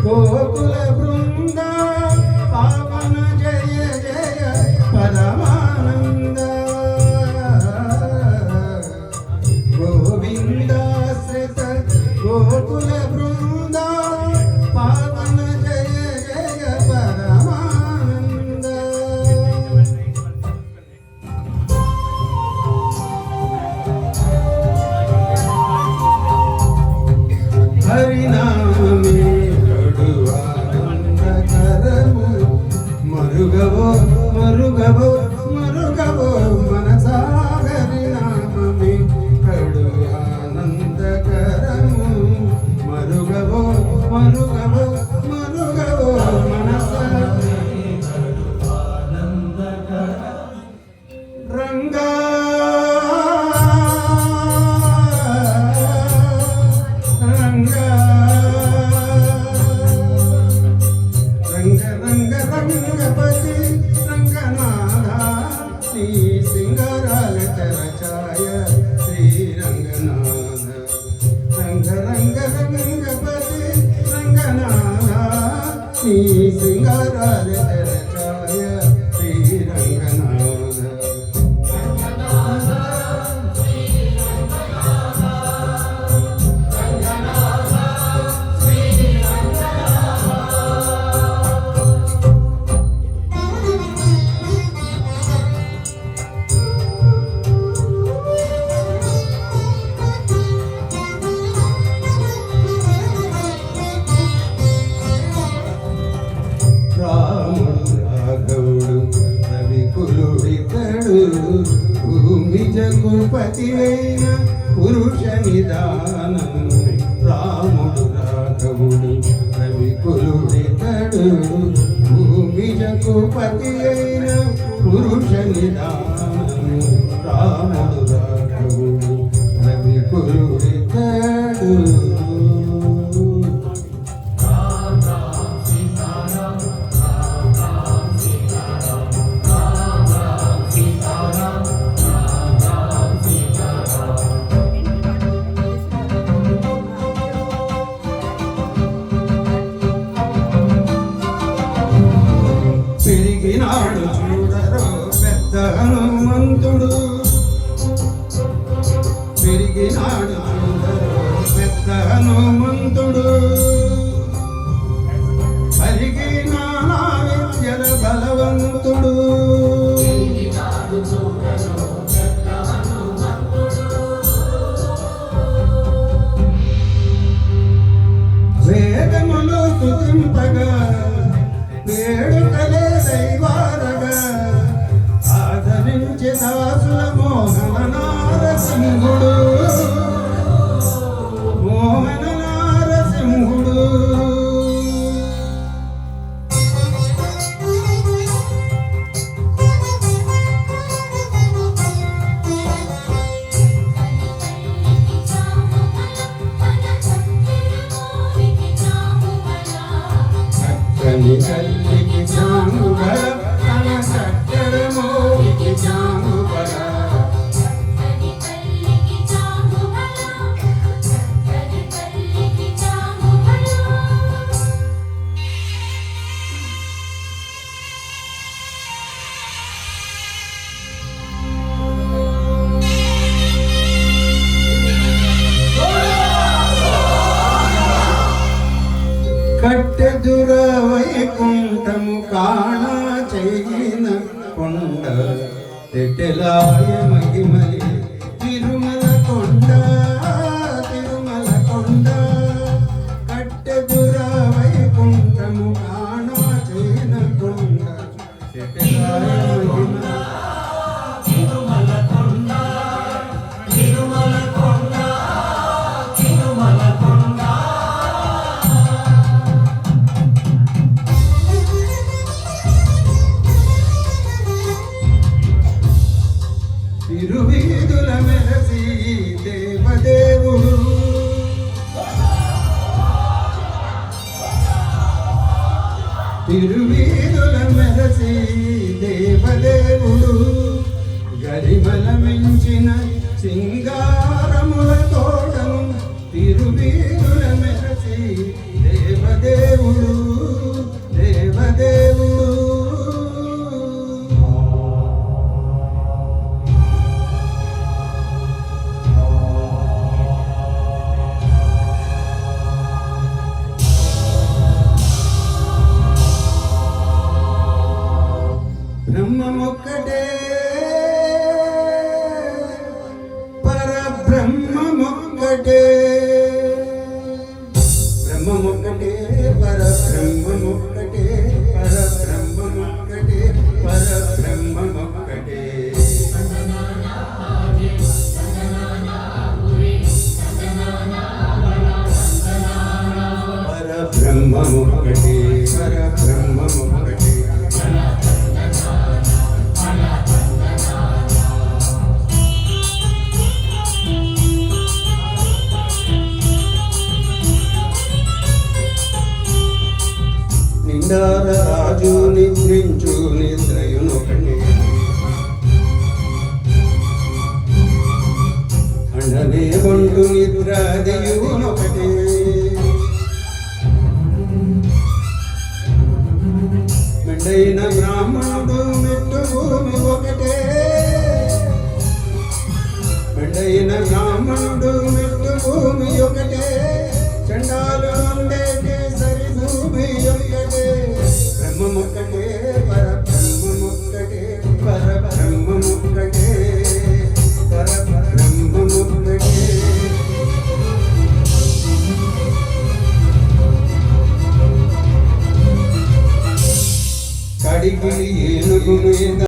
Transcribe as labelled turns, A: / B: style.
A: గోకుల బృంద పావన జయ జయ పరమానంద గోవిందాశ్రిత గోకుల బృంద పావన జయ జయ పరమానంద హరినామే మరుగవో మరుగవో మరుగవో మనసా హరినామే కడు ఆనందకరము మరుగవో మరుగవో మరుగవో మనసా రంగా రంగా రంగ రంగ రంగపతి రంగనాథ శ్రీ సింగారాల చరచాయ శ్రీరంగనాథ రంగ రంగ రంగపతి రంగనాథ శ్రీ సింగారాల చరచాయ శ్రీరంగనాథ భూమి జగుపతివైన పురుష నిదానం రాముడు రాఘవుడు రవికులుడితడు భూమి జగుపతి అయిన పురుష నిదానం రాముడు రాఘవుడు రవికులుడితడు పెరిగినాడు చూడరో పెద్ద హనుమంతుడు పెరిగినాడు చూడరో పెద్ద హనుమంతుడు పరిగినానా విద్యల బలవంతుడు వేదములు స్తుతింపగా వేడుకలే దైవారగా ఆదరించి దాసుల మోహన నారసింహుడు మోహన నారసింహుడు కల్లికి జాంగు బల తన కట్టెడ మోగికి జాంగు బల కట్టెదుర వైకుంఠము కాణ చేయిన కొండ తెటెలాయ మహిమలి తిరుమల కొండ తిరుమల కొండ కట్టెదుర వైకుంఠము కాణ చేయిన కొండ తెటెలాయ మహిమలి తిరుమల కొండ తిరుమల కొండ తిరుమల కొండ తిరువీధుల మెరసి దేవదేవుడు తిరువీధుల మెరసి దేవదేవుడు గరిమల మించిన సింగారముల తోడను తిరువీధుల మెరసి దేవ దేవదేవుడు దేవదేవుడు బ్రహ్మమొక్కటే పరబ్రహ్మమొక్కటే బ్రహ్మమొక్కటే పరబ్రహ్మమొక్కటే పరబ్రహ్మమొక్కటే పరబ్రహ్మమొక్కటే పరబ్రహ్మమొక్కటే పరబ్రహ్మమొక్కటే రాజు నిద్రించు నిద్రయునొకటే అండనే బంటు నిద్రాదయునొకటే మెండైన బ్రాహ్మణుడు మెట్టు భూమి ఒకటే మెండైన బ్రాహ్మణుడు మెట్టు భూమి ఒకటే చండాలు ఉండేటి